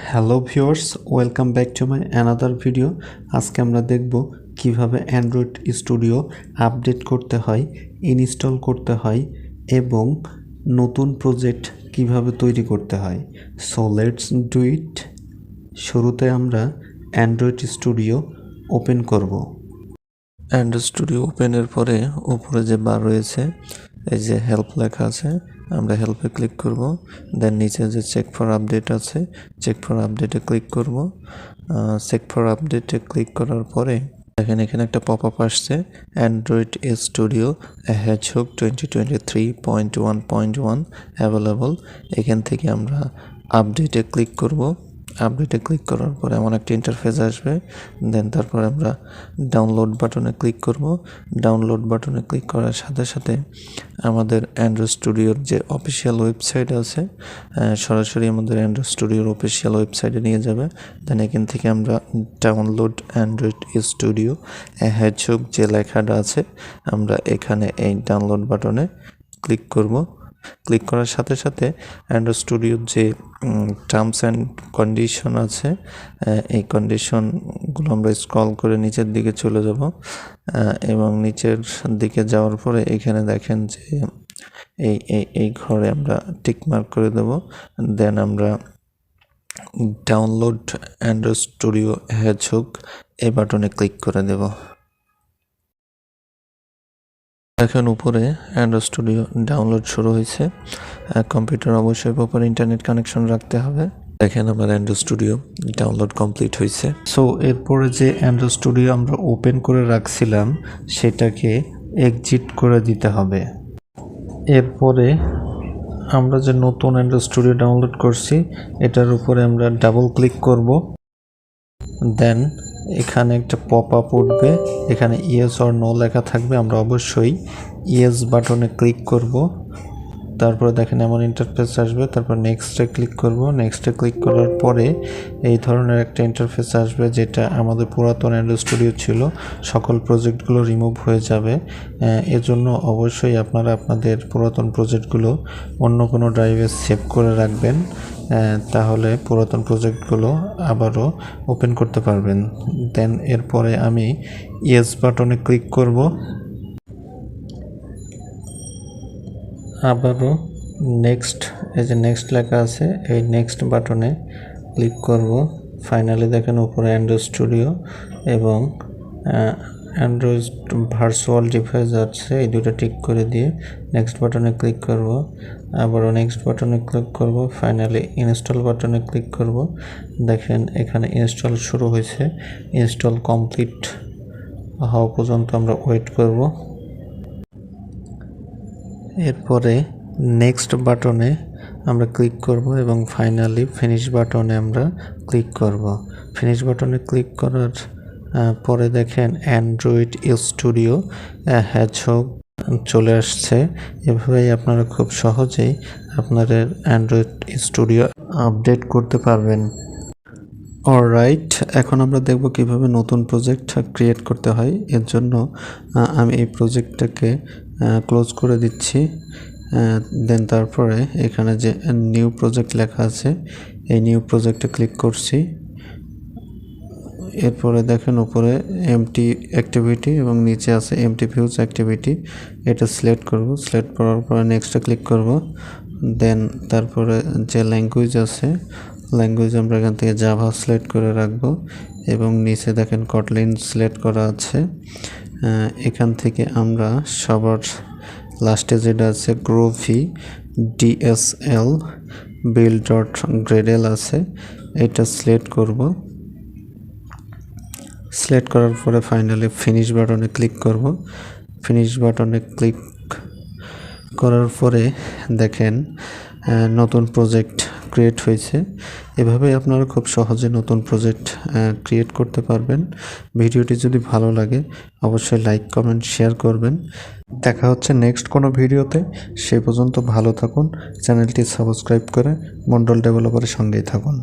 Hello viewers, welcome back to my another video. আজকে আমরা দেখব কিভাবে অ্যান্ড্রয়েড স্টুডিও আপডেট করতে হয়, ইনস্টল করতে হয় এবং নতুন প্রজেক্ট কিভাবে তৈরি করতে হয়। So let's do it. শুরুতে আমরা অ্যান্ড্রয়েড স্টুডিও ওপেন করব। অ্যান্ড্রয়েড স্টুডিও ওপেনের পরে উপরে যে বার রয়েছে, এই যে হেল্প লেখা আছে, আমরা হেল্পে ক্লিক করব। দেন নিচে যে চেক ফর আপডেট আছে, চেক ফর আপডেটে ক্লিক করব। চেক ফর আপডেটে ক্লিক করার পরে দেখেন এখানে একটা পপ আপ আসছে, অ্যান্ড্রয়েড স্টুডিও Hedgehog 2023.1.1 অ্যাভেলেবল। এখান থেকে আমরা আপডেটে ক্লিক করব। আপডেটে ক্লিক করার পরে এমন একটা ইন্টারফেস আসবে। দেন তারপরে আমরা ডাউনলোড বাটনে ক্লিক করব। ডাউনলোড বাটনে ক্লিক করার সাথে সাথে আমাদের অ্যান্ড্রয়েড স্টুডিওর যে অফিসিয়াল ওয়েবসাইট আছে, সরাসরি আমাদের অ্যান্ড্রয়েড স্টুডিওর অফিসিয়াল ওয়েবসাইটে নিয়ে যাবে। দেন এখান থেকে আমরা ডাউনলোড অ্যান্ড্রয়েড স্টুডিও Hedgehog যে লেখাটা আছে, আমরা এখানে এই ডাউনলোড বাটনে ক্লিক করব। ক্লিক করার সাথে সাথে অ্যান্ড্রয়েড স্টুডিওর যে টার্মস অ্যান্ড কন্ডিশন আছে, এই কন্ডিশনগুলো আমরা স্ক্রল করে নিচের দিকে চলে যাব এবং নিচের দিকে যাওয়ার পরে এখানে দেখেন যে এই ঘরে আমরা টিক মার্ক করে দেব। দেন আমরা ডাউনলোড অ্যান্ড্রয়েড স্টুডিও Hedgehog এই বাটনে ক্লিক করে দেব। এখন উপরে অ্যান্ড্রয়েড স্টুডিও ডাউনলোড শুরু হয়েছে। কম্পিউটার অবশ্যই প্রপার ইন্টারনেট কানেকশন রাখতে হবে। দেখেন আমার অ্যান্ড্রয়েড স্টুডিও ডাউনলোড কমপ্লিট হয়েছে। সো এরপরে যে অ্যান্ড্রয়েড স্টুডিও আমরা ওপেন করে রাখছিলাম সেটাকে এক্সিট করে দিতে হবে। এরপরে আমরা যে নতুন অ্যান্ড্রয়েড স্টুডিও ডাউনলোড করছি এটার উপরে আমরা ডাবল ক্লিক করব। দেন এখানে একটা পপ আপ উঠবে, এখানে ইয়েস অর নো লেখা থাকবে। আমরা অবশ্যই ইয়েস বাটনে ক্লিক করব। তারপরে দেখেন এমন ইন্টারফেস আসবে। তারপর নেক্সটে ক্লিক করব। নেক্সটে ক্লিক করার পরে এই ধরনের একটা ইন্টারফেস আসবে, যেটা আমাদের পুরাতন অ্যান্ড্রয়েড স্টুডিও ছিল, সকল প্রজেক্টগুলো রিমুভ হয়ে যাবে। এজন্য অবশ্যই আপনারা আপনাদের পুরাতন প্রজেক্টগুলো অন্য কোনো ড্রাইভে সেভ করে রাখবেন, তাহলে পুরাতন প্রজেক্টগুলো আবারও ওপেন করতে পারবেন। দেন এরপরে আমি ইয়েস বাটনে ক্লিক করব। আবারও নেক্সট, এই যে নেক্সট লেখা আছে, এই নেক্সট বাটনে ক্লিক করব। ফাইনালি দেখেন উপরে অ্যান্ড্রয়েড স্টুডিও এবং অ্যান্ড্রয়েড ভার্চুয়াল ডিভাইস আছে, এই দুটো টিক করে দিয়ে নেক্সট বাটনে ক্লিক করব। আবারও নেক্সট বাটনে ক্লিক করব। ফাইনালি ইনস্টল বাটনে ক্লিক করব। দেখেন এখানে ইনস্টল শুরু হয়েছে। ইনস্টল কমপ্লিট হওয়া পর্যন্ত আমরা ওয়েট করব। এরপরে নেক্সট বাটনে আমরা ক্লিক করব এবং ফাইনালি ফিনিশ বাটনে আমরা ক্লিক করব। ফিনিশ বাটনে ক্লিক করার পরে দেখেন অ্যান্ড্রয়েড স্টুডিও Hedgehog চলে আসছে। এভাবেই আপনারা খুব সহজেই আপনাদের অ্যান্ড্রয়েড স্টুডিও আপডেট করতে পারবেন। অলরাইট, এখন আমরা দেখব কিভাবে নতুন প্রজেক্ট ক্রিয়েট করতে হয়। এর জন্য আমি এই প্রজেক্টটাকে ক্লোজ করে দিচ্ছি। দেন তারপরে এখানে যে নিউ প্রজেক্ট লেখা আছে, এই নিউ প্রজেক্টে ক্লিক করছি। এরপরে দেখেন উপরে এমটি অ্যাক্টিভিটি এবং নিচে আছে এমটি ভিউজ অ্যাক্টিভিটি, এটা সিলেক্ট করব। সিলেক্ট করার পরে নেক্সটে ক্লিক করব। দেন তারপরে যে ল্যাঙ্গুয়েজ আছে, ল্যাঙ্গুয়েজ আমরা এখান থেকে জাভা সিলেক্ট করে রাখবো এবং নিচে দেখেন কটলিন সিলেক্ট করা আছে। এখান থেকে আমরা সবার লাস্টে যেটা আছে গ্রোভি DSL build.gradle আছে, এটা সিলেক্ট করব। সিলেক্ট করার পরে ফাইনালি ফিনিশ বাটনে ক্লিক করব। ফিনিশ বাটনে ক্লিক করার পরে দেখেন নতুন প্রজেক্ট ক্রিয়েট হয়েছে। এভাবেই আপনারা খুব সহজে নতুন প্রজেক্ট ক্রিয়েট করতে পারবেন। ভিডিওটি যদি ভালো লাগে অবশ্যই লাইক কমেন্ট শেয়ার করবেন। দেখা হচ্ছে নেক্সট কোনো ভিডিওতে। সে পর্যন্ত ভালো থাকুন, চ্যানেলটি সাবস্ক্রাইব করে মন্ডল ডেভেলপারের সঙ্গেই থাকুন।